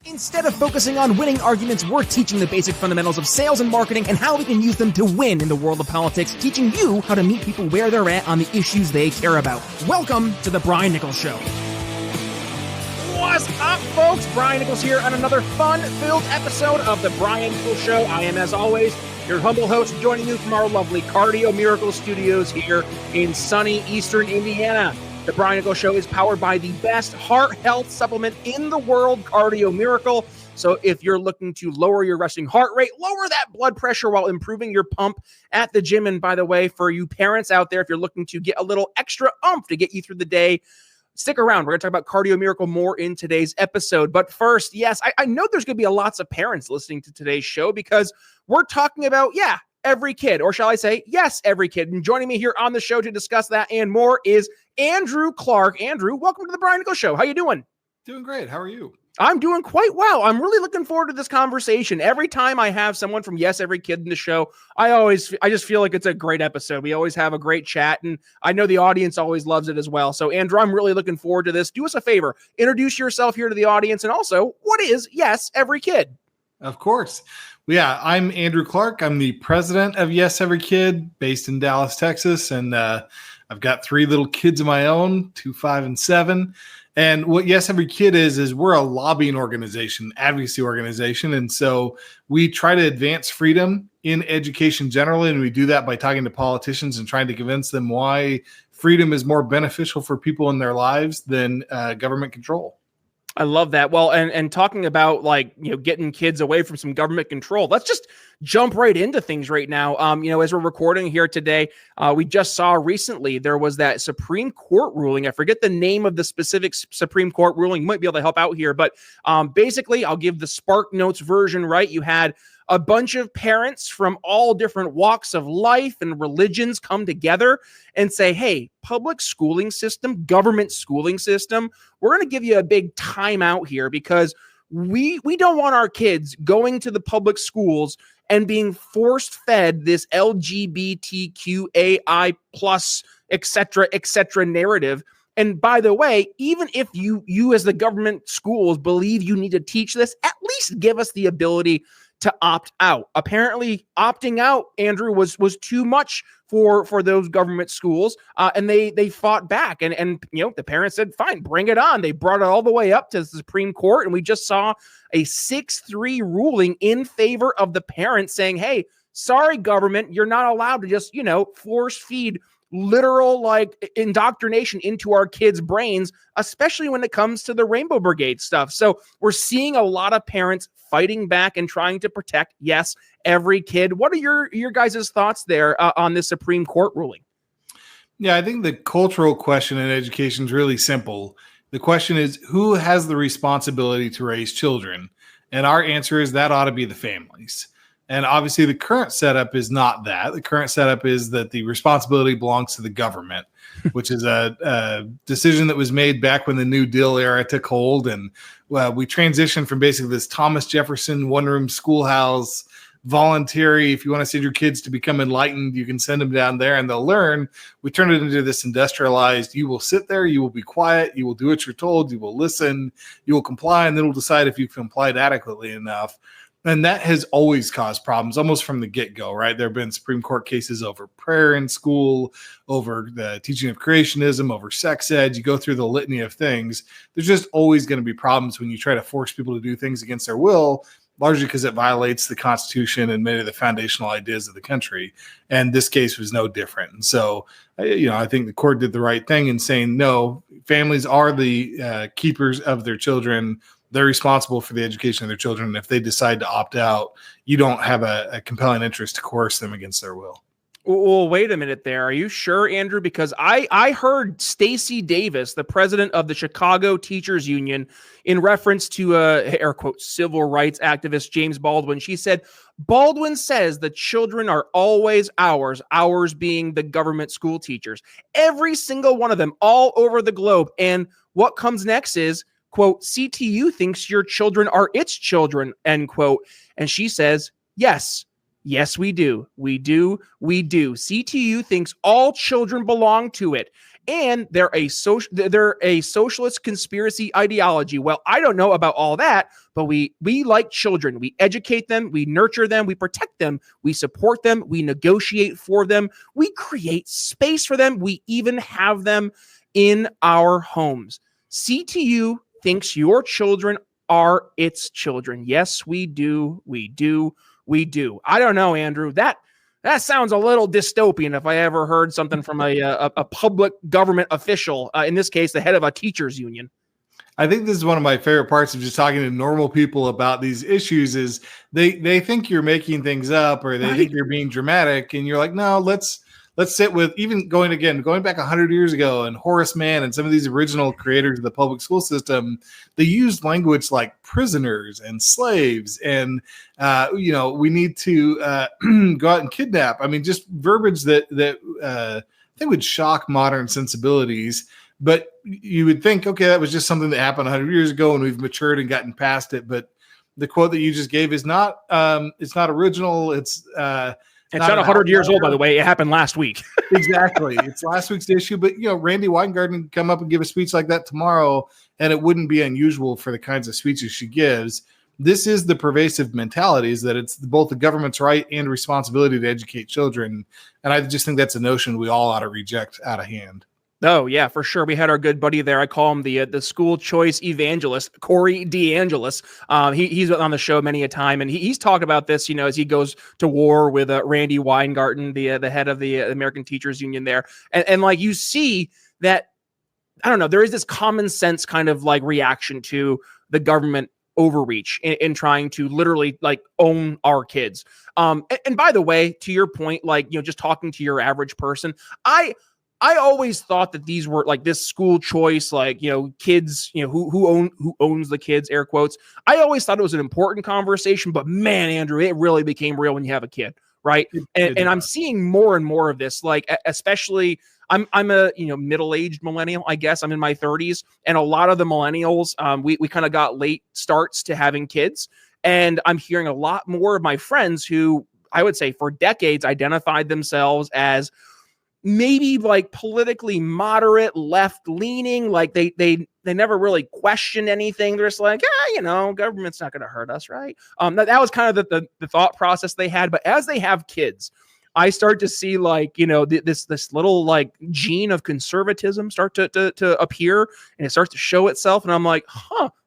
Instead of focusing on winning arguments, we're teaching the basic fundamentals of sales and marketing and how we can use them to win in the world of politics, teaching you how to meet people where they're at on the issues they care about. Welcome to The Brian Nichols Show. What's up, folks? Brian Nichols here on another fun-filled episode of The Brian Nichols Show. I am, as always, your humble host, joining you from our lovely Cardio Miracle Studios here in sunny Eastern Indiana. The Brian Nichols Show is powered by the best heart health supplement in the world, Cardio Miracle. So if you're looking to lower your resting heart rate, lower that blood pressure while improving your pump at the gym. And by the way, for you parents out there, if you're looking to get a little extra oomph to get you through the day, stick around. We're going to talk about Cardio Miracle more in today's episode. But first, yes, I know there's going to be lots of parents listening to today's show because we're talking about, every kid, or shall I say, yes, every kid. And joining me here on the show to discuss that and more is Andrew Clark. Andrew, welcome to the Brian Nichols Show. How you doing? Doing great. How are you? I'm doing quite well. I'm really looking forward to this conversation. Every time I have someone from Yes Every Kid in the show, I just feel like it's a great episode. We always have a great chat, and I know the audience always loves it as well. So, Andrew, I'm really looking forward to this. Do us a favor. Introduce yourself here to the audience, and also, what is Yes Every Kid? Of course. Yeah, I'm Andrew Clark. I'm the president of Yes Every Kid, based in Dallas, Texas, and I've got 3 little kids of my own, 2, 5, and 7. And what Yes Every Kid is we're a lobbying organization, advocacy organization. And so we try to advance freedom in education generally. And we do that by talking to politicians and trying to convince them why freedom is more beneficial for people in their lives than government control. I love that. Well, and talking about getting kids away from some government control, let's just jump right into things right now. As we're recording here today, we just saw recently there was that Supreme Court ruling. I forget the name of the specific Supreme Court ruling. You might be able to help out here, but basically I'll give the Spark Notes version, right? You had a bunch of parents from all different walks of life and religions come together and say, hey, public schooling system, government schooling system, we're going to give you a big timeout here because we don't want our kids going to the public schools and being force fed this LGBTQAI plus, et cetera, narrative. And by the way, even if you as the government schools believe you need to teach this, at least give us the ability to opt out. Apparently, opting out, Andrew, was too much for those government schools, and they fought back. And the parents said, fine, bring it on. They brought it all the way up to the Supreme Court, and we just saw a 6-3 ruling in favor of the parents saying, hey, sorry, government, you're not allowed to just, force feed literal indoctrination into our kids' brains, especially when it comes to the Rainbow Brigade stuff. So we're seeing a lot of parents fighting back and trying to protect, yes, every kid. What are your guys' thoughts there on this Supreme Court ruling? Yeah, I think the cultural question in education is really simple. The question is, who has the responsibility to raise children? And our answer is that ought to be the families. And obviously the current setup is not that. The current setup is that the responsibility belongs to the government, which is a decision that was made back when the New Deal era took hold. And we transitioned from basically this Thomas Jefferson one-room schoolhouse, voluntary. If you want to send your kids to become enlightened, you can send them down there and they'll learn. We turned it into this industrialized, you will sit there, you will be quiet, you will do what you're told, you will listen, you will comply, and then we'll decide if you've complied adequately enough. And that has always caused problems almost from the get-go, right? There have been Supreme Court cases over prayer in school, over the teaching of creationism, over sex ed. You go through the litany of things. There's just always going to be problems when you try to force people to do things against their will, largely because it violates the Constitution and many of the foundational ideas of the country. And this case was no different. And so, I think the court did the right thing in saying, no, families are the keepers of their children. They're responsible for the education of their children. And if they decide to opt out, you don't have a compelling interest to coerce them against their will. Well, wait a minute there. Are you sure, Andrew? Because I heard Stacey Davis, the president of the Chicago Teachers Union, in reference to air quote civil rights activist James Baldwin. She said, Baldwin says the children are always ours being the government school teachers. Every single one of them all over the globe. And what comes next is, quote, CTU thinks your children are its children, end quote. And she says, yes, we do. CTU thinks all children belong to it. and they're a socialist conspiracy ideology. Well, I don't know about all that, but we like children. We educate them, we nurture them, we protect them, we support them, we negotiate for them, we create space for them, we even have them in our homes. CTU thinks your children are its children. Yes, we do. We do. We do. I don't know, Andrew. That sounds a little dystopian if I ever heard something from a public government official, in this case, the head of a teachers union. I think this is one of my favorite parts of just talking to normal people about these issues is they think you're making things up or they think you're being dramatic. And you're like, no, let's sit with even going back 100 years ago and Horace Mann and some of these original creators of the public school system. They used language like prisoners and slaves and, we need to go out and kidnap. I mean, just verbiage that I think would shock modern sensibilities. But you would think, okay, that was just something that happened 100 years ago and we've matured and gotten past it. But the quote that you just gave is not it's not original. It's not 100 years old, by the way. It happened last week. Exactly. It's last week's issue. But, Randy Weingarten can come up and give a speech like that tomorrow, and it wouldn't be unusual for the kinds of speeches she gives. This is the pervasive mentality, is that it's both the government's right and responsibility to educate children. And I just think that's a notion we all ought to reject out of hand. Oh, yeah, for sure. We had our good buddy there. I call him the school choice evangelist, Corey DeAngelis. He's on the show many a time, and he's talked about this, as he goes to war with Randy Weingarten, the head of the American Teachers Union there. And like you see that, I don't know, there is this common sense kind of like reaction to the government overreach in trying to literally like own our kids. And by the way, to your point, like, just talking to your average person, I always thought that these were like this school choice, like, kids, who owns the kids, air quotes. I always thought it was an important conversation, but man, Andrew, it really became real when you have a kid. Right. And I'm seeing more and more of this, like, especially I'm a, middle-aged millennial, I guess. I'm in my 30s. And a lot of the millennials, we kind of got late starts to having kids. And I'm hearing a lot more of my friends who I would say for decades identified themselves as maybe like politically moderate, left leaning, like they never really questioned anything. They're just like, government's not going to hurt us. Right. That was kind of the thought process they had. But as they have kids, I start to see like, this little like gene of conservatism start to appear, and it starts to show itself. And I'm like,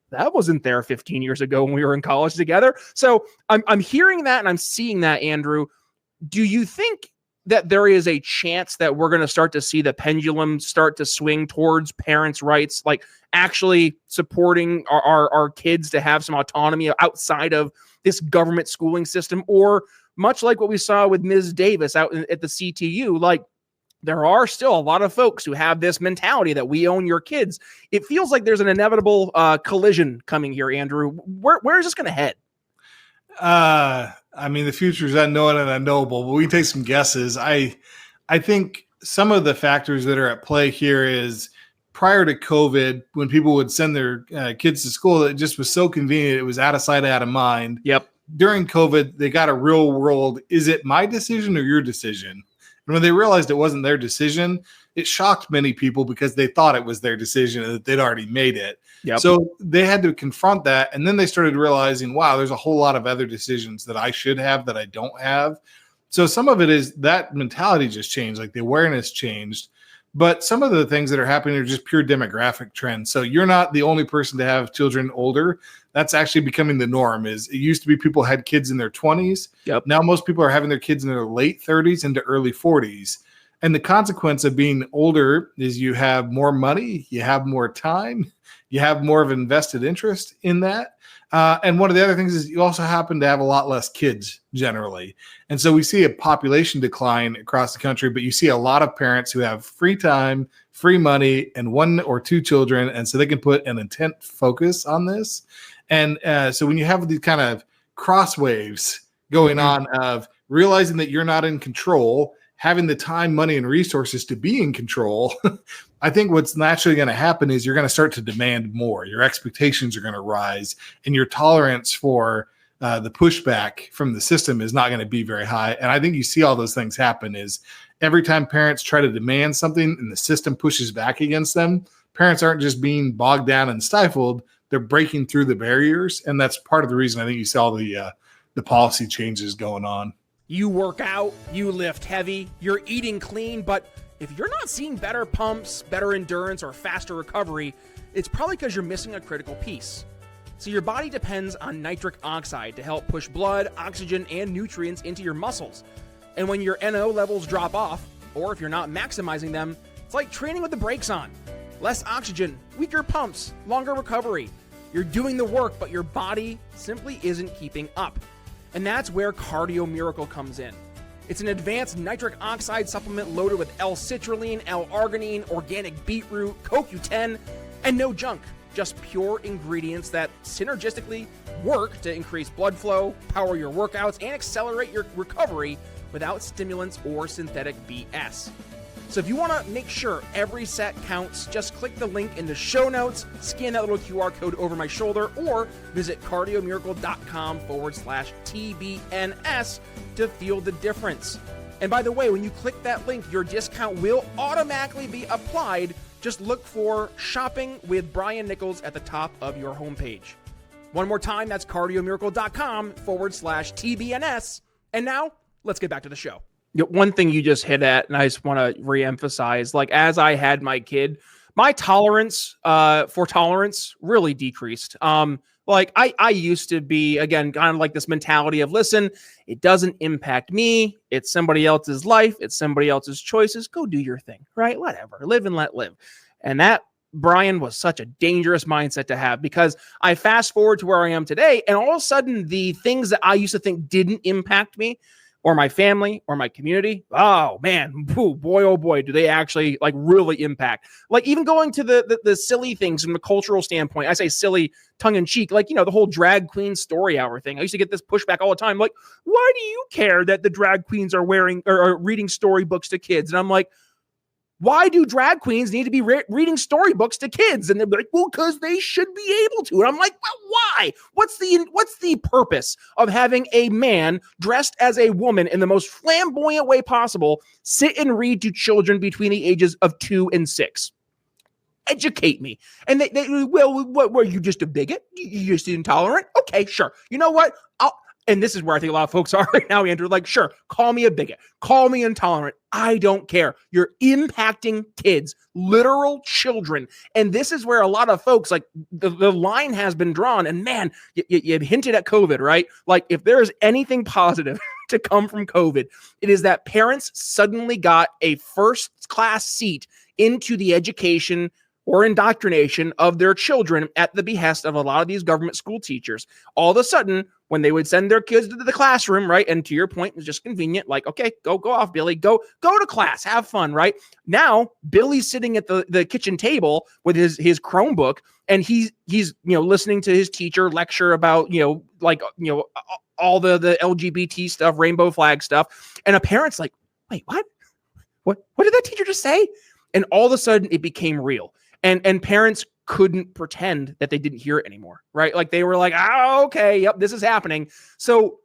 that wasn't there 15 years ago when we were in college together. So I'm hearing that and I'm seeing that, Andrew. Do you think that there is a chance that we're going to start to see the pendulum start to swing towards parents' rights, like actually supporting our kids to have some autonomy outside of this government schooling system? Or much like what we saw with Ms. Davis out at the CTU, like there are still a lot of folks who have this mentality that we own your kids. It feels like there's an inevitable collision coming here, Andrew. Where is this going to head? The future is unknown and unknowable, but we can take some guesses. I think some of the factors that are at play here is prior to COVID, when people would send their kids to school, it just was so convenient. It was out of sight, out of mind. Yep. During COVID, they got a real world. Is it my decision or your decision? And when they realized it wasn't their decision, it shocked many people because they thought it was their decision and that they'd already made it. Yep. So they had to confront that. And then they started realizing, wow, there's a whole lot of other decisions that I should have that I don't have. So some of it is that mentality just changed, like the awareness changed. But some of the things that are happening are just pure demographic trends. So you're not the only person to have children older. That's actually becoming the norm. It used to be people had kids in their 20s. Yep. Now most people are having their kids in their late 30s into early 40s. And the consequence of being older is you have more money, you have more time, you have more of an invested interest in that. And one of the other things is you also happen to have a lot less kids generally. And so we see a population decline across the country, but you see a lot of parents who have free time, free money, and 1 or 2 children. And so they can put an intent focus on this. And so when you have these kind of cross waves going on of realizing that you're not in control, having the time, money, and resources to be in control, I think what's naturally going to happen is you're going to start to demand more. Your expectations are going to rise, and your tolerance for the pushback from the system is not going to be very high. And I think you see all those things happen is every time parents try to demand something and the system pushes back against them, parents aren't just being bogged down and stifled, they're breaking through the barriers. And that's part of the reason I think you saw the policy changes going on. You work out, you lift heavy, you're eating clean, but if you're not seeing better pumps, better endurance, or faster recovery, it's probably because you're missing a critical piece. So your body depends on nitric oxide to help push blood, oxygen, and nutrients into your muscles. And when your NO levels drop off, or if you're not maximizing them, it's like training with the brakes on. Less oxygen, weaker pumps, longer recovery. You're doing the work, but your body simply isn't keeping up. And that's where Cardio Miracle comes in. It's an advanced nitric oxide supplement loaded with L-citrulline, L-arginine, organic beetroot, CoQ10, and no junk. Just pure ingredients that synergistically work to increase blood flow, power your workouts, and accelerate your recovery without stimulants or synthetic BS. So if you want to make sure every set counts, just click the link in the show notes, scan that little QR code over my shoulder, or visit cardiomiracle.com/TBNS to feel the difference. And by the way, when you click that link, your discount will automatically be applied. Just look for Shopping with Brian Nichols at the top of your homepage. One more time, that's cardiomiracle.com/TBNS. And now, let's get back to the show. One thing you just hit at, and I just want to reemphasize, like as I had my kid, my tolerance for tolerance really decreased. Like I used to be, again, kind of like this mentality of, listen, it doesn't impact me. It's somebody else's life. It's somebody else's choices. Go do your thing, right? Whatever. Live and let live. And that, Brian, was such a dangerous mindset to have, because I fast forward to where I am today, and all of a sudden the things that I used to think didn't impact me or my family or my community, oh man, boy, oh boy, do they actually like really impact. Like even going to the silly things from the cultural standpoint, I say silly tongue in cheek, like, you know, the whole drag queen story hour thing. I used to get this pushback all the time. Like, why do you care that the drag queens are wearing or are reading storybooks to kids? And I'm like, why do drag queens need to be reading storybooks to kids? And they're like, well, because they should be able to. And I'm like, well, why? What's the purpose of having a man dressed as a woman in the most flamboyant way possible sit and read to children between the ages of 2 and 6? Educate me. And they well, what were you, just a bigot? You just intolerant? Okay, sure. You know what? And this is where I think a lot of folks are right now, Andrew. Like, sure, call me a bigot, call me intolerant. I don't care. You're impacting kids, literal children. And this is where a lot of folks, like the line has been drawn. And man, you hinted at COVID, right? Like if there is anything positive to come from COVID, it is that parents suddenly got a first class seat into the education or indoctrination of their children at the behest of a lot of these government school teachers. All of a sudden, when they would send their kids to the classroom, right? And to your point, it's just convenient. Like, okay, go off, Billy. Go to class. Have fun, right? Now, Billy's sitting at the kitchen table with his Chromebook, and he's listening to his teacher lecture about, all the LGBT stuff, rainbow flag stuff. And a parent's like, wait, what? What did that teacher just say? And all of a sudden, it became real. And parents couldn't pretend that they didn't hear it anymore, right? Like they were like, oh, okay, yep, this is happening. So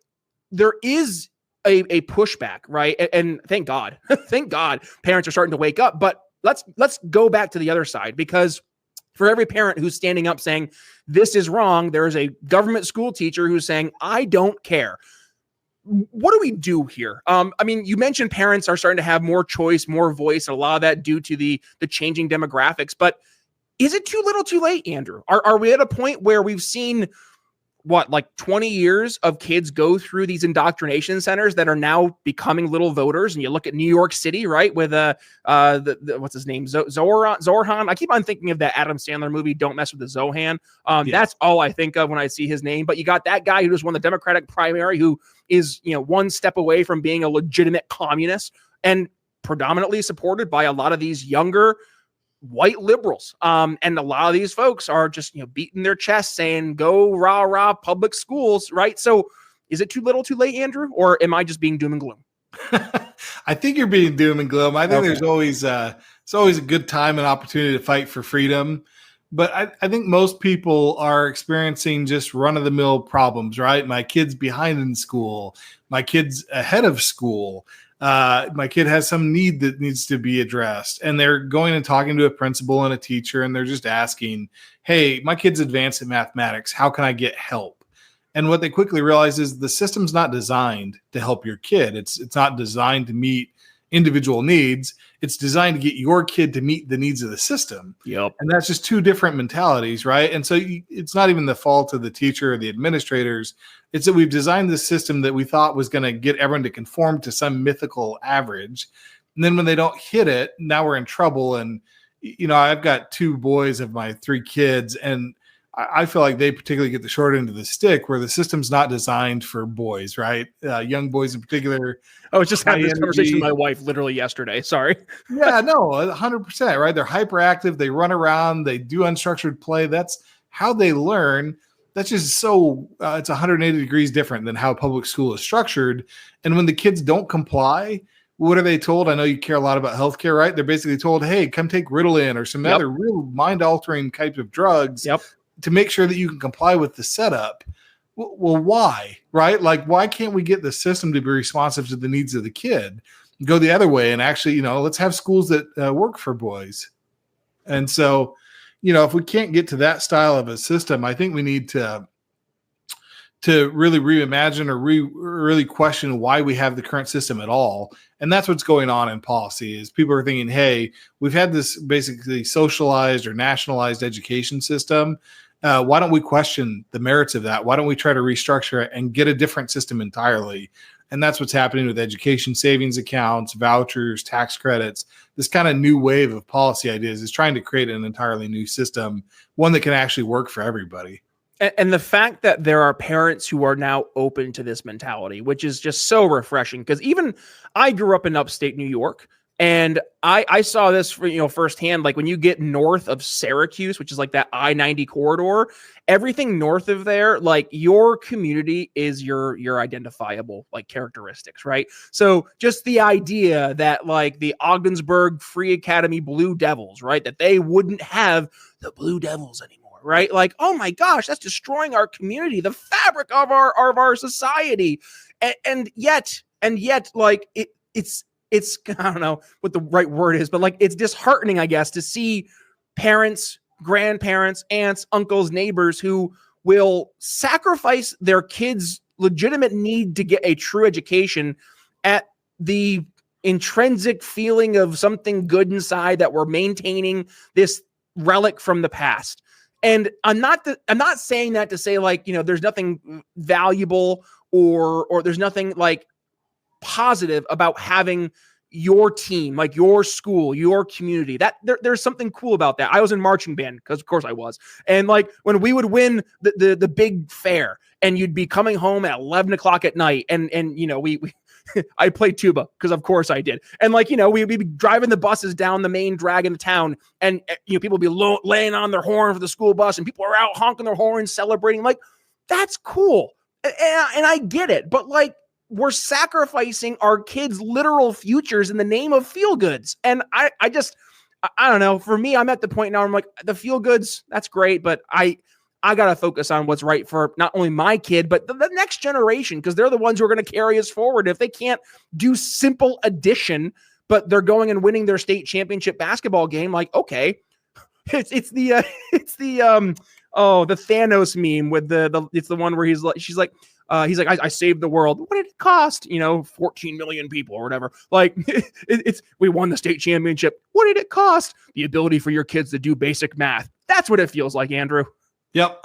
there is a pushback, right? And thank God, thank God parents are starting to wake up. But let's go back to the other side, because for every parent who's standing up saying this is wrong, there is a government school teacher who's saying, I don't care. What do we do here? You mentioned parents are starting to have more choice, more voice, and a lot of that due to the changing demographics. But is it too little too late, Andrew? Are we at a point where we've seen, 20 years of kids go through these indoctrination centers that are now becoming little voters? And you look at New York City, right, with what's his name, Zorhan. I keep on thinking of that Adam Sandler movie, Don't Mess with the Zohan. That's all I think of when I see his name. But you got that guy who just won the Democratic primary, who is one step away from being a legitimate communist, and predominantly supported by a lot of these younger white liberals. And a lot of these folks are just, beating their chest saying, go rah, rah, public schools. Right. So is it too little too late, Andrew? Or am I just being doom and gloom? I think you're being doom and gloom. I think there's always, it's always a good time and opportunity to fight for freedom. But I think most people are experiencing just run of the mill problems, right? My kid's behind in school, my kid's ahead of school. My kid has some need that needs to be addressed. And they're going and talking to a principal and a teacher, and they're just asking, hey, my kid's advanced in mathematics. How can I get help? And what they quickly realize is the system's not designed to help your kid. It's not designed to meet individual needs. It's designed to get your kid to meet the needs of the system. Yep. And that's just two different mentalities, right? And so it's not even the fault of the teacher or the administrators. It's that we've designed this system that we thought was going to get everyone to conform to some mythical average. And then when they don't hit it, now we're in trouble. And, I've got 2 boys of my 3 kids, and I feel like they particularly get the short end of the stick, where the system's not designed for boys, right? Young boys in particular. I was just having this conversation with my wife literally yesterday. Sorry. Yeah, no, 100%, right? They're hyperactive. They run around. They do unstructured play. That's how they learn. That's just so it's 180 degrees different than how public school is structured. And when the kids don't comply, what are they told? I know you care a lot about healthcare, right? They're basically told, hey, come take Ritalin or some other real mind-altering types of drugs. Yep. To make sure that you can comply with the setup. Well, why, right? Like, why can't we get the system to be responsive to the needs of the kid? Go the other way and actually, let's have schools that work for boys. And so, if we can't get to that style of a system, I think we need to really reimagine or really question why we have the current system at all. And that's what's going on in policy is people are thinking, hey, we've had this basically socialized or nationalized education system. Why don't we question the merits of that? Why don't we try to restructure it and get a different system entirely? And that's what's happening with education savings accounts, vouchers, tax credits. This kind of new wave of policy ideas is trying to create an entirely new system, one that can actually work for everybody. And the fact that there are parents who are now open to this mentality, which is just so refreshing, because even I grew up in upstate New York, and I saw this firsthand. Like when you get north of Syracuse, which is like that I-90 corridor, everything north of there, like your community is your identifiable like characteristics, right? So just the idea that like the Ogdensburg Free Academy Blue Devils, right, that they wouldn't have the Blue Devils anymore. Right? Like, oh my gosh, that's destroying our community, the fabric of our society. And yet, like it's I don't know what the right word is, but like it's disheartening, I guess, to see parents, grandparents, aunts, uncles, neighbors who will sacrifice their kids' legitimate need to get a true education at the intrinsic feeling of something good inside that we're maintaining this relic from the past. And I'm not saying that to say like, there's nothing valuable or there's nothing like positive about having your team, like your school, your community. That there's something cool about that. I was in marching band because of course I was. And like when we would win the big fair and you'd be coming home at 11 o'clock at night and we I played tuba because of course I did. And like, we'd be driving the buses down the main drag into town and, people would be laying on their horn for the school bus and people are out honking their horns, celebrating. Like, that's cool. And I get it. But like, we're sacrificing our kids' literal futures in the name of feel goods. And I don't know. For me, I'm at the point now where I'm like, the feel goods, that's great. But I got to focus on what's right for not only my kid, but the next generation, because they're the ones who are going to carry us forward. If they can't do simple addition, but they're going and winning their state championship basketball game, like, okay, it's the Thanos meme with it's the one where he's like, I saved the world. What did it cost? 14 million people or whatever. Like we won the state championship. What did it cost? The ability for your kids to do basic math. That's what it feels like, Andrew. Yep.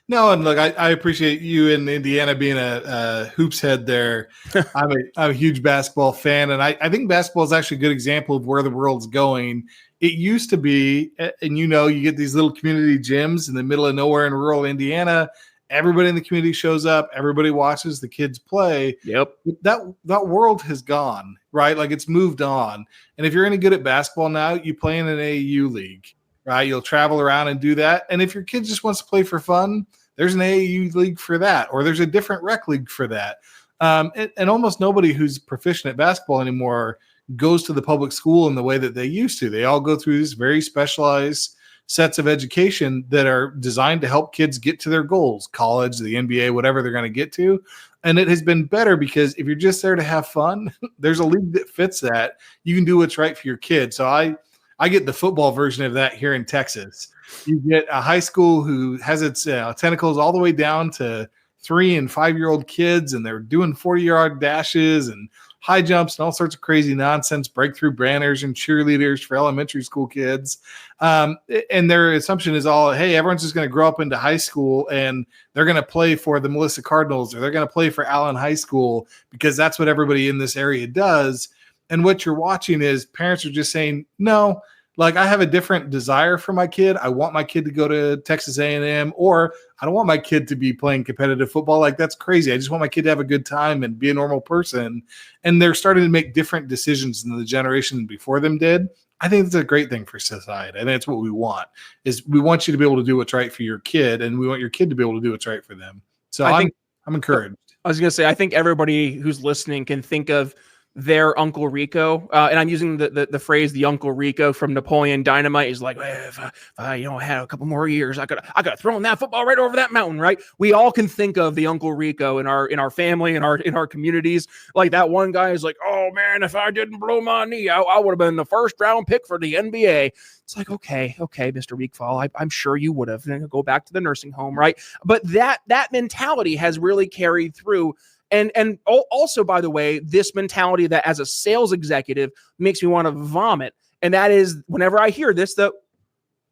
No, and look, I appreciate you in Indiana being a hoops head there. I'm a huge basketball fan, and I think basketball is actually a good example of where the world's going. It used to be, and you get these little community gyms in the middle of nowhere in rural Indiana. Everybody in the community shows up. Everybody watches the kids play. Yep. That world has gone, right? Like it's moved on. And if you're any good at basketball now, you play in an AAU league. Right, you'll travel around and do that. And if your kid just wants to play for fun, there's an AAU league for that, or there's a different rec league for that. And almost nobody who's proficient at basketball anymore goes to the public school in the way that they used to. They all go through this very specialized sets of education that are designed to help kids get to their goals, college, the NBA, whatever they're going to get to. And it has been better because if you're just there to have fun, there's a league that fits that. You can do what's right for your kid. So I get the football version of that here in Texas. You get a high school who has its tentacles all the way down to 3 and 5-year-old kids, and they're doing 40-yard dashes and high jumps and all sorts of crazy nonsense, breakthrough banners and cheerleaders for elementary school kids. And their assumption is all, hey, everyone's just going to grow up into high school and they're going to play for the Melissa Cardinals or they're going to play for Allen High School because that's what everybody in this area does. And what you're watching is parents are just saying, no, like I have a different desire for my kid. I want my kid to go to Texas A&M, or I don't want my kid to be playing competitive football. Like that's crazy. I just want my kid to have a good time and be a normal person. And they're starting to make different decisions than the generation before them did. I think it's a great thing for society. I think that's what we want, is we want you to be able to do what's right for your kid, and we want your kid to be able to do what's right for them. So I'm encouraged. I was going to say, I think everybody who's listening can think of their Uncle Rico, and I'm using the phrase "the Uncle Rico" from Napoleon Dynamite. Is like, if I had a couple more years, I could have thrown that football right over that mountain, right? We all can think of the Uncle Rico in our family, in our communities. Like that one guy is like, oh man, if I didn't blow my knee out, I would have been the first round pick for the NBA. It's like, okay, Mr. Weekfall, I'm sure you would have. Then go back to the nursing home, right? But that mentality has really carried through. And also, by the way, this mentality that as a sales executive makes me want to vomit. And that is whenever I hear this,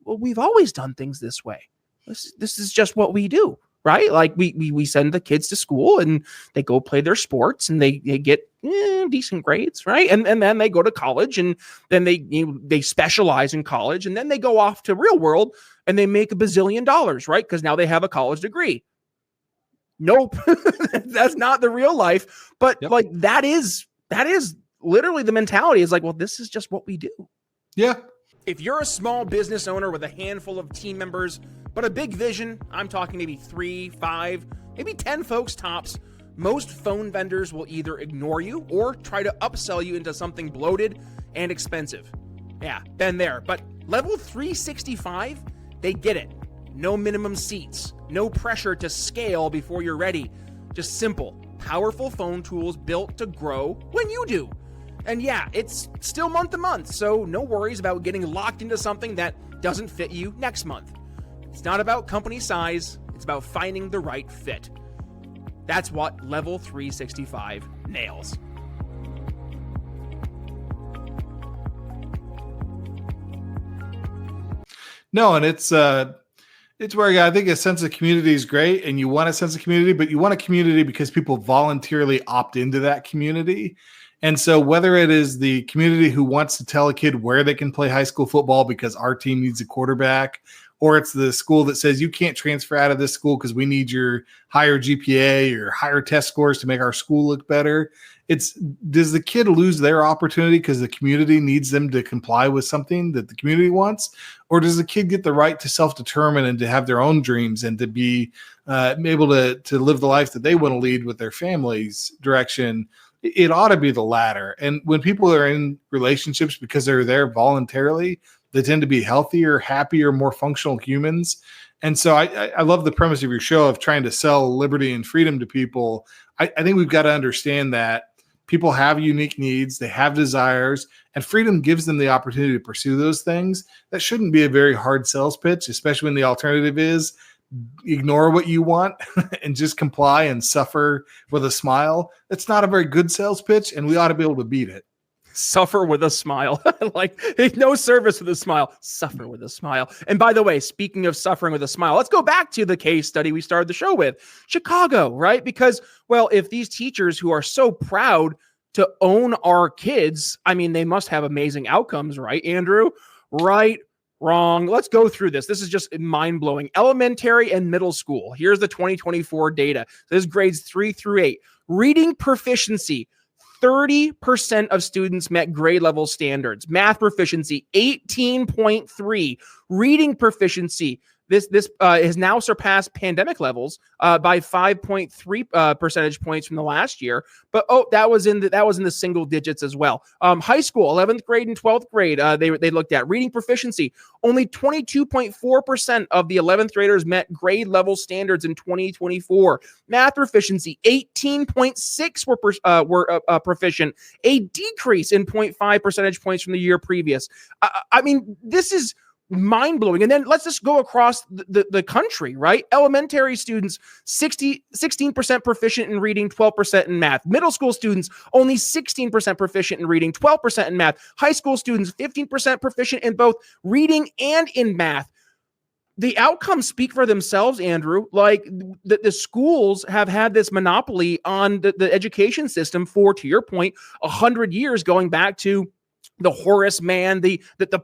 we've always done things this way. This is just what we do, right? Like we send the kids to school and they go play their sports and they get decent grades, right? And then they go to college and then they specialize in college and then they go off to real world and they make $1 bazillion, right? Because now they have a college degree. Nope, that's not the real life. But yep. Like that is literally the mentality is like, well, this is just what we do. Yeah. If you're a small business owner with a handful of team members, but a big vision, I'm talking maybe 3, 5, maybe 10 folks tops, most phone vendors will either ignore you or try to upsell you into something bloated and expensive. Yeah, been there. But level 365, they get it. No minimum seats, no pressure to scale before you're ready. Just simple, powerful phone tools built to grow when you do. And yeah, it's still month to month, so no worries about getting locked into something that doesn't fit you next month. It's not about company size, it's about finding the right fit. That's what Level 365 nails. No, and it's where I think a sense of community is great, and you want a sense of community, but you want a community because people voluntarily opt into that community. And so whether it is the community who wants to tell a kid where they can play high school football because our team needs a quarterback, or it's the school that says you can't transfer out of this school because we need your higher GPA or higher test scores to make our school look better. Does the kid lose their opportunity because the community needs them to comply with something that the community wants? Or does the kid get the right to self-determine and to have their own dreams and to be able to live the life that they want to lead with their family's direction? It ought to be the latter. And when people are in relationships because they're there voluntarily, they tend to be healthier, happier, more functional humans. And so I love the premise of your show of trying to sell liberty and freedom to people. I think we've got to understand that people have unique needs, they have desires, and freedom gives them the opportunity to pursue those things. That shouldn't be a very hard sales pitch, especially when the alternative is ignore what you want and just comply and suffer with a smile. That's not a very good sales pitch, and we ought to be able to beat it. Suffer with a smile. Like no service with a smile, suffer with a smile. And by the way, speaking of suffering with a smile, let's go back to the case study we started the show with, Chicago, right? Because, well, if these teachers who are so proud to own our kids, I mean, they must have amazing outcomes, right, Andrew? Right, wrong. Let's go through this. This is just mind-blowing. Elementary and middle school. Here's the 2024 data. This is grades 3 through 8. Reading proficiency. 30% of students met grade level standards. Math proficiency, 18.3. Reading proficiency, This has now surpassed pandemic levels by 5.3 percentage points from the last year. But that was in the single digits as well. High school, 11th grade and 12th grade, they looked at reading proficiency. Only 22.4% of the 11th graders met grade level standards in 2024. Math proficiency, 18.6 were proficient, a decrease in 0.5 percentage points from the year previous. I mean, this is mind-blowing. And then let's just go across the country, right? Elementary students, 16% proficient in reading, 12% in math. Middle school students, only 16% proficient in reading, 12% in math. High school students, 15% proficient in both reading and in math. The outcomes speak for themselves, Andrew. Like the schools have had this monopoly on the education system for, to your point, 100 years, going back to the Horace Mann, the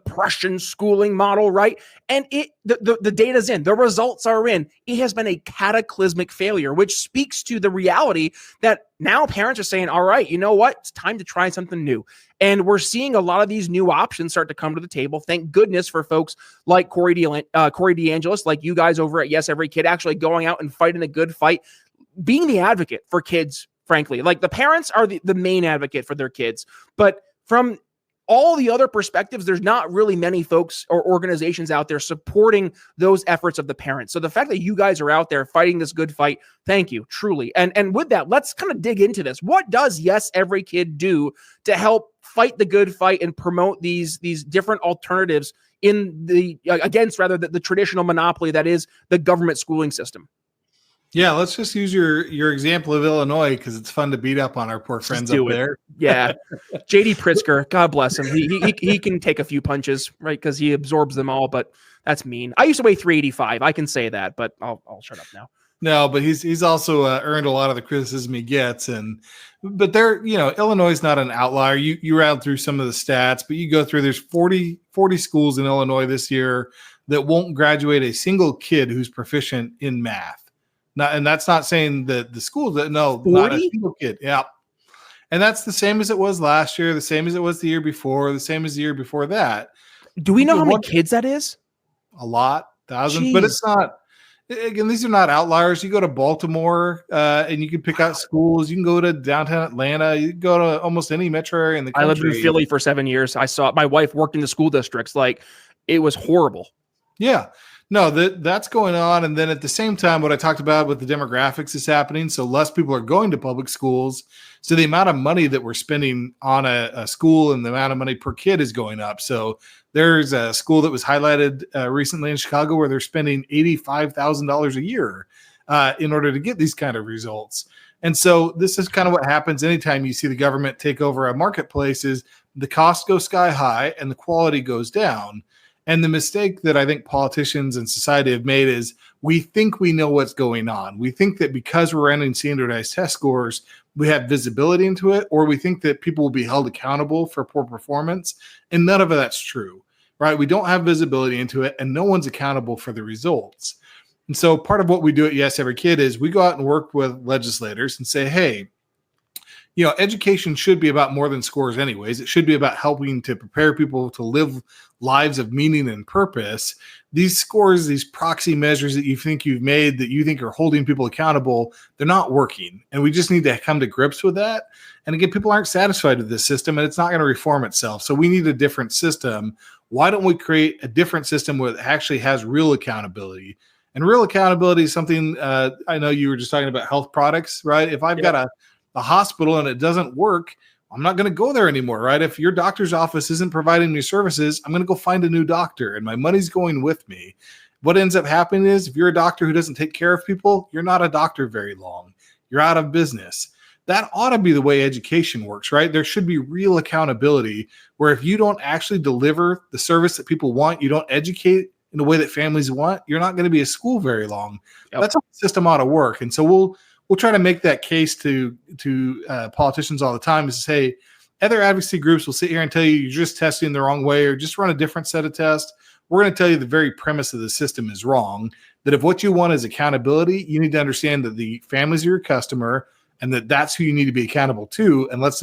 Prussian schooling model, right? And the data's in, the results are in. It has been a cataclysmic failure, which speaks to the reality that now parents are saying, all right, you know what? It's time to try something new. And we're seeing a lot of these new options start to come to the table. Thank goodness for folks like Corey DeAngelis, like you guys over at Yes Every Kid, actually going out and fighting a good fight, being the advocate for kids, frankly. Like the parents are the main advocate for their kids. But from all the other perspectives, there's not really many folks or organizations out there supporting those efforts of the parents. So the fact that you guys are out there fighting this good fight, thank you, truly. And with that, let's kind of dig into this. What does Yes Every Kid do to help fight the good fight and promote these different alternatives in the traditional monopoly that is the government schooling system? Yeah, let's just use your example of Illinois because it's fun to beat up on our poor friends up there. Yeah, J.D. Pritzker, God bless him. He can take a few punches, right? Because he absorbs them all. But that's mean. I used to weigh 385. I can say that, but I'll shut up now. No, but he's also earned a lot of the criticism he gets, but Illinois is not an outlier. You ran through some of the stats, but you go through there's 40 schools in Illinois this year that won't graduate a single kid who's proficient in math. And that's not saying that the schools that 40? Not a single kid. Yeah. And that's the same as it was last year, the same as it was the year before, the same as the year before that. Do we know how many kids that is? A lot, thousands, but it's not. Again, these are not outliers. You go to Baltimore and you can pick out schools. You can go to downtown Atlanta. You can go to almost any metro area in the country. I lived in Philly for 7 years. I saw my wife worked in the school districts. Like it was horrible. Yeah. No, that's going on. And then at the same time, what I talked about with the demographics is happening. So less people are going to public schools. So the amount of money that we're spending on a school and the amount of money per kid is going up. So there's a school that was highlighted recently in Chicago where they're spending $85,000 a year in order to get these kind of results. And so this is kind of what happens anytime you see the government take over a marketplace is the cost goes sky high and the quality goes down. And the mistake that I think politicians and society have made is we think we know what's going on. We think that because we're running standardized test scores, we have visibility into it, or we think that people will be held accountable for poor performance. And none of that's true, right? We don't have visibility into it, and no one's accountable for the results. And so part of what we do at Yes Every Kid is we go out and work with legislators and say, hey, education should be about more than scores anyways. It should be about helping to prepare people to live lives of meaning and purpose. These scores, these proxy measures that you think you've made that you think are holding people accountable, they're not working. And we just need to come to grips with that. And again, people aren't satisfied with this system and it's not going to reform itself. So we need a different system. Why don't we create a different system where it actually has real accountability? And real accountability is something, I know you were just talking about health products, right? If I've got a hospital and it doesn't work, I'm not going to go there anymore, right? If your doctor's office isn't providing me services, I'm going to go find a new doctor and my money's going with me. What ends up happening is if you're a doctor who doesn't take care of people, you're not a doctor very long. You're out of business. That ought to be the way education works, right? There should be real accountability where if you don't actually deliver the service that people want, you don't educate in the way that families want, you're not going to be a school very long. Yep. That's how the system ought to work. And so we'll try to make that case to politicians all the time is to say, other advocacy groups will sit here and tell you you're just testing the wrong way or just run a different set of tests. We're going to tell you the very premise of the system is wrong, that if what you want is accountability, you need to understand that the families are your customer and that's who you need to be accountable to. And let's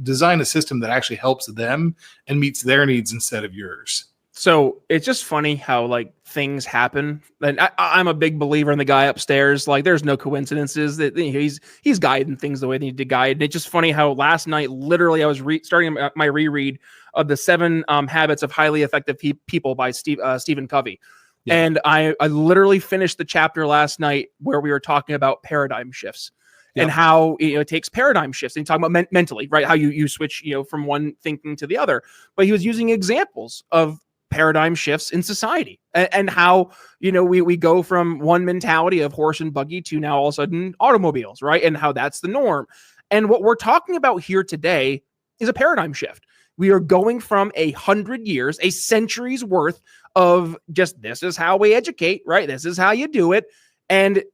design a system that actually helps them and meets their needs instead of yours. So it's just funny how like things happen. And I'm a big believer in the guy upstairs. Like there's no coincidences that he's guiding things the way they need to guide. And it's just funny how last night, literally, I was starting my reread of the 7 Habits of Highly Effective People by Stephen Covey. Yeah. And I literally finished the chapter last night where we were talking about paradigm shifts. Yep. And how it takes paradigm shifts. And you talk about mentally, right? How you switch from one thinking to the other. But he was using examples of paradigm shifts in society and how we go from one mentality of horse and buggy to now all of a sudden automobiles, right? And how that's the norm. And what we're talking about here today is a paradigm shift. We are going from 100 years, a century's worth of just this is how we educate, right? This is how you do it. And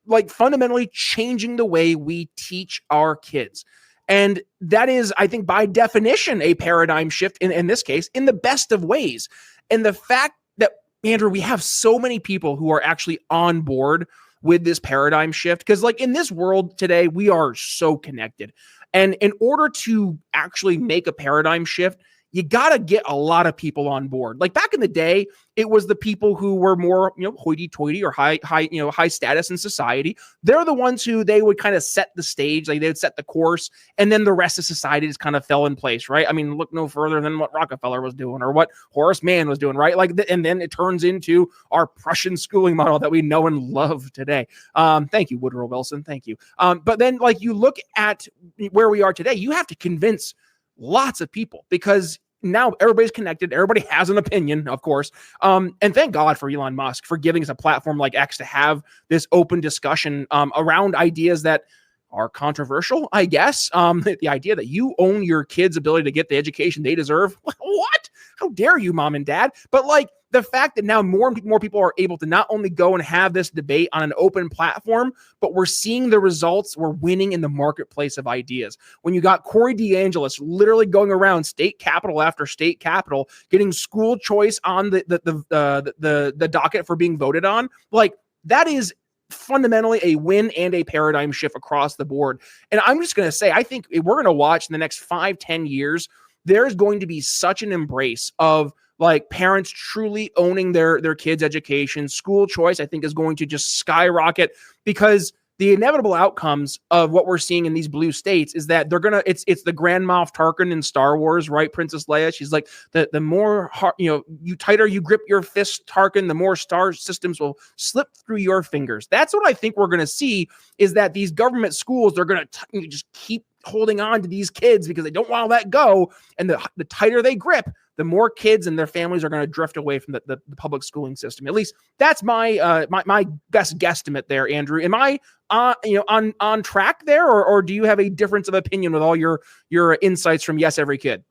like fundamentally changing the way we teach our kids. And that is, I think, by definition, a paradigm shift in this case, in the best of ways. And the fact that, Andrew, we have so many people who are actually on board with this paradigm shift, because like in this world today, we are so connected. And in order to actually make a paradigm shift, you got to get a lot of people on board. Like back in the day, it was the people who were more, hoity-toity or high status in society. They're the ones who they would kind of set the stage, like they would set the course, and then the rest of society just kind of fell in place, right? I mean, look no further than what Rockefeller was doing or what Horace Mann was doing, right? And then it turns into our Prussian schooling model that we know and love today. Thank you, Woodrow Wilson. Thank you. But then, like, you look at where we are today, you have to convince lots of people because now everybody's connected. Everybody has an opinion, of course. And thank God for Elon Musk for giving us a platform like X to have this open discussion around ideas that are controversial, I guess. The idea that you own your kids' ability to get the education they deserve. What? How dare you, mom and dad? But like the fact that now more and more people are able to not only go and have this debate on an open platform, but we're seeing the results. We're winning in the marketplace of ideas. When you got Corey DeAngelis literally going around state capital after state capital, getting school choice on the docket for being voted on, like that is fundamentally a win and a paradigm shift across the board. And I'm just going to say, I think we're going to watch in the next 5-10 years, there's going to be such an embrace of like parents truly owning their kids' education. School choice, I think, is going to just skyrocket because the inevitable outcomes of what we're seeing in these blue states is that they're gonna. It's the Grand Moff Tarkin in Star Wars, right? Princess Leia. She's like the more you tighter you grip your fist, Tarkin, the more star systems will slip through your fingers. That's what I think we're gonna see. Is that these government schools they're gonna just keep holding on to these kids because they don't want to let go, and the tighter they grip, the more kids and their families are going to drift away from the public schooling system. At least that's my my best guesstimate there, Andrew. Am I on track there, or do you have a difference of opinion with all your insights from Yes Every Kid?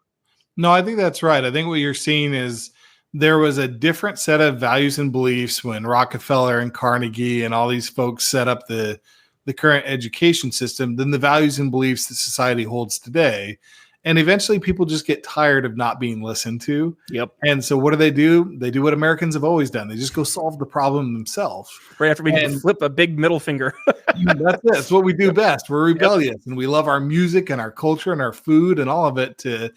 No, I think that's right. I think what you're seeing is there was a different set of values and beliefs when Rockefeller and Carnegie and all these folks set up the current education system than the values and beliefs that society holds today. And eventually people just get tired of not being listened to. Yep. And so what do? They do what Americans have always done. They just go solve the problem themselves. Right after we flip a big middle finger. That's it. That's what we do best. We're rebellious. Yep. And we love our music and our culture and our food and all of it to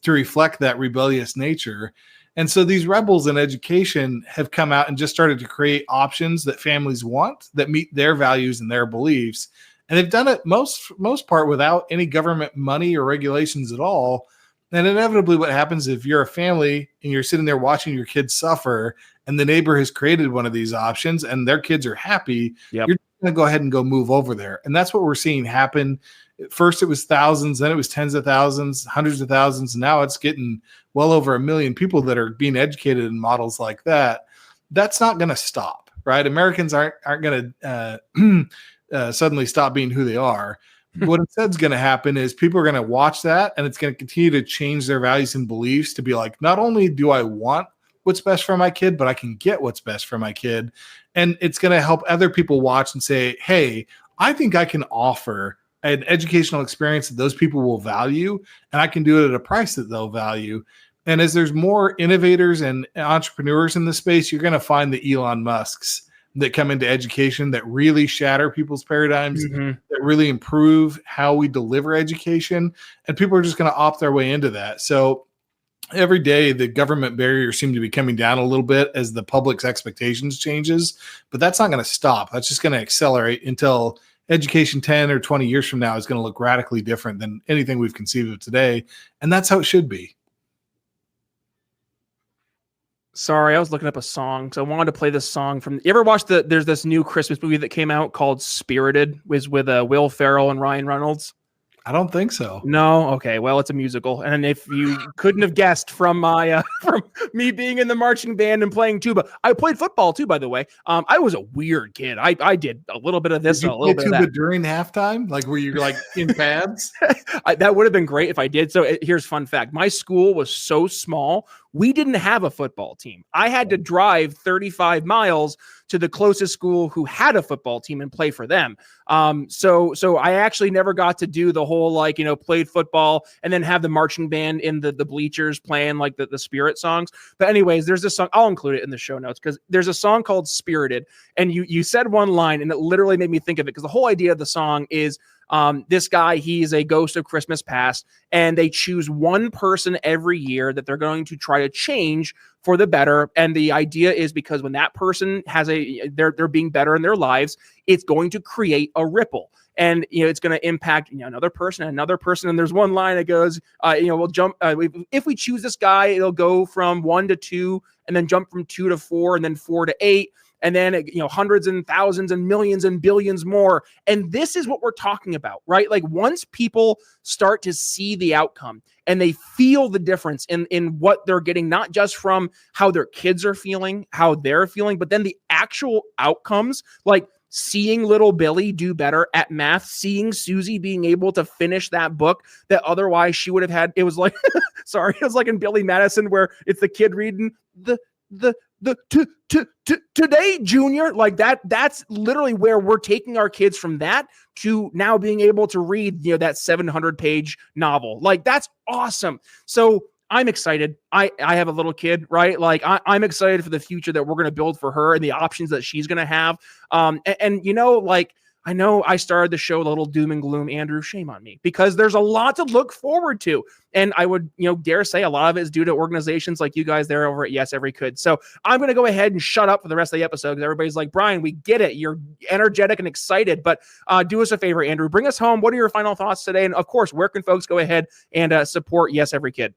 reflect that rebellious nature. And so these rebels in education have come out and just started to create options that families want that meet their values and their beliefs. And they've done it most part without any government money or regulations at all. And inevitably what happens if you're a family and you're sitting there watching your kids suffer and the neighbor has created one of these options and their kids are happy, you're going to go ahead and go move over there. And that's what we're seeing happen. At first it was thousands, then it was tens of thousands, hundreds of thousands. And now it's getting well over 1 million people that are being educated in models like that. That's not going to stop, right? Americans aren't going to suddenly stop being who they are. What instead is going to happen is people are going to watch that and it's going to continue to change their values and beliefs to be like, not only do I want what's best for my kid, but I can get what's best for my kid. And it's going to help other people watch and say, hey, I think I can offer an educational experience that those people will value, and I can do it at a price that they'll value. And as there's more innovators and entrepreneurs in the space, you're going to find the Elon Musks that come into education that really shatter people's paradigms, that really improve how we deliver education. And people are just going to opt their way into that. So every day the government barriers seem to be coming down a little bit as the public's expectations changes, but that's not going to stop. That's just going to accelerate until education 10 or 20 years from now is going to look radically different than anything we've conceived of today. And that's how it should be. Sorry, I was looking up a song. So I wanted to play this song from, you ever watched there's this new Christmas movie that came out called Spirited, with Will Ferrell and Ryan Reynolds? I don't think so. No. Okay. Well, it's a musical. And if you couldn't have guessed from my, from me being in the marching band and playing tuba, I played football too, by the way. I was a weird kid. I did a little bit of this, and a little bit of that. During halftime? Like, were you like in pads? That would have been great if I did. So here's fun fact. My school was so small. We didn't have a football team. I had to drive 35 miles to the closest school who had a football team and play for them. So I actually never got to do the whole, like, played football and then have the marching band in the bleachers playing like the Spirit songs. But anyways, there's this song. I'll include it in the show notes because there's a song called Spirited. And you said one line and it literally made me think of it, because the whole idea of the song is this guy, he's a ghost of Christmas past, and they choose one person every year that they're going to try to change for the better. And the idea is because when that person has they're being better in their lives, it's going to create a ripple. And, it's going to impact, another person. And there's one line that goes, we'll jump. If we choose this guy, it'll go from 1 to 2 and then jump from 2 to 4 and then 4 to 8. And then, hundreds and thousands and millions and billions more. And this is what we're talking about, right? Like, once people start to see the outcome and they feel the difference in what they're getting, not just from how their kids are feeling, how they're feeling, but then the actual outcomes, like seeing little Billy do better at math, seeing Susie being able to finish that book that otherwise she would have had. It was like, sorry, it was like in Billy Madison where it's the kid reading today, Junior, like that's literally where we're taking our kids, from that to now being able to read, that 700-page novel. Like, that's awesome. So I'm excited. I have a little kid, right? Like, I'm excited for the future that we're going to build for her and the options that she's going to have. Like, I know I started the show with a little doom and gloom, Andrew, shame on me, because there's a lot to look forward to. And I would, dare say a lot of it is due to organizations like you guys there over at Yes Every Kid. So I'm going to go ahead and shut up for the rest of the episode, because everybody's like, Brian, we get it. You're energetic and excited, but do us a favor, Andrew, bring us home. What are your final thoughts today? And of course, where can folks go ahead and support Yes Every Kid?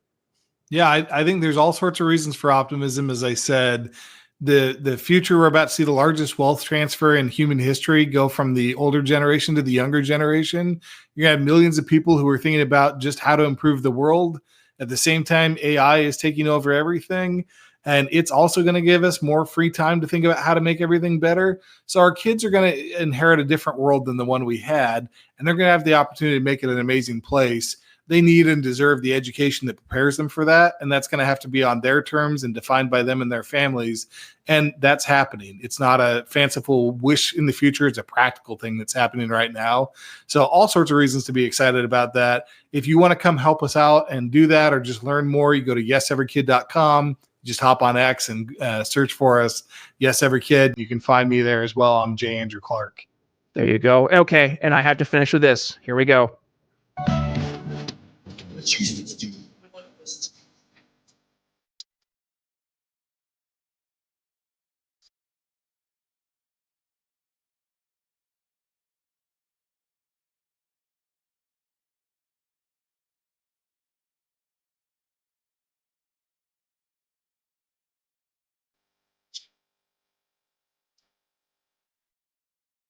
Yeah, I think there's all sorts of reasons for optimism. As I said, the future, we're about to see the largest wealth transfer in human history go from the older generation to the younger generation. You're going to have millions of people who are thinking about just how to improve the world. At the same time, AI is taking over everything. And it's also going to give us more free time to think about how to make everything better. So our kids are going to inherit a different world than the one we had. And they're going to have the opportunity to make it an amazing place. They need and deserve the education that prepares them for that. And that's going to have to be on their terms and defined by them and their families. And that's happening. It's not a fanciful wish in the future. It's a practical thing that's happening right now. So all sorts of reasons to be excited about that. If you want to come help us out and do that, or just learn more, you go to yeseverykid.com. Just hop on X and search for us, Yes Every Kid. You can find me there as well. I'm J. Andrew Clark. There you go. Okay. And I have to finish with this. Here we go.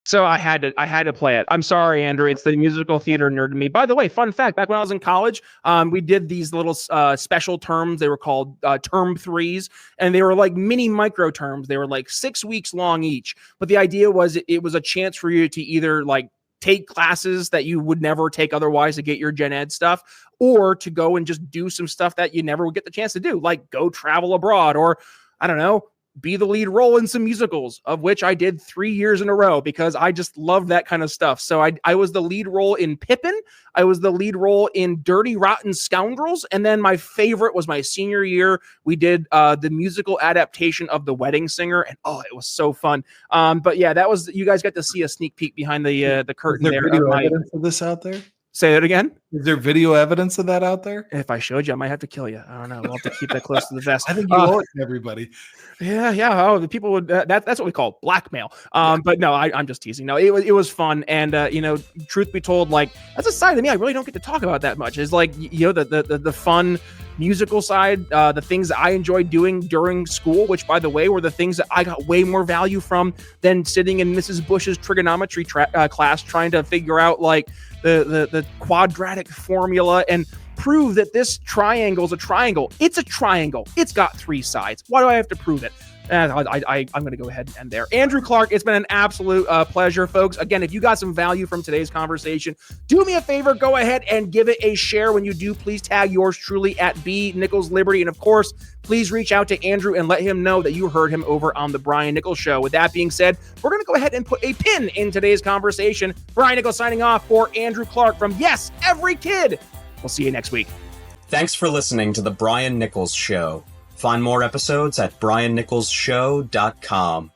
So I had to play it. I'm sorry, Andrew. It's the musical theater nerd in me. By the way, fun fact: back when I was in college, we did these little special terms. They were called term 3s, and they were like mini micro terms. They were like 6 weeks long each. But the idea was it was a chance for you to either like take classes that you would never take otherwise to get your gen ed stuff, or to go and just do some stuff that you never would get the chance to do, like go travel abroad, or I don't know, be the lead role in some musicals, of which I did 3 years in a row because I just love that kind of stuff. So I was the lead role in Pippin. I was the lead role in Dirty Rotten Scoundrels. And then my favorite was my senior year. We did the musical adaptation of The Wedding Singer. And oh, it was so fun. But yeah, that was, you guys got to see a sneak peek behind the curtain there. Video evidence of this out there? Say it again. Is there video evidence of that out there? If I showed you, I might have to kill you. I don't know. We'll have to keep that close to the vest. I think you owe it to everybody. Yeah. Oh, the people would. That's what we call blackmail. But no, I'm just teasing. No, it was fun, and truth be told, like that's a side of me I really don't get to talk about that much. Is like the fun musical side, the things I enjoyed doing during school, which by the way were the things that I got way more value from than sitting in Mrs. Bush's trigonometry class trying to figure out like the quadratic formula and prove that this triangle is a triangle. It's a triangle. It's got 3 sides. Why do I have to prove it? I'm going to go ahead and end there. Andrew Clark, it's been an absolute pleasure, folks. Again, if you got some value from today's conversation, do me a favor, go ahead and give it a share. When you do, please tag yours truly at B Nichols Liberty. And of course, please reach out to Andrew and let him know that you heard him over on the Brian Nichols Show. With that being said, we're going to go ahead and put a pin in today's conversation. Brian Nichols signing off for Andrew Clark from Yes, Every Kid. We'll see you next week. Thanks for listening to the Brian Nichols Show. Find more episodes at briannicholsshow.com.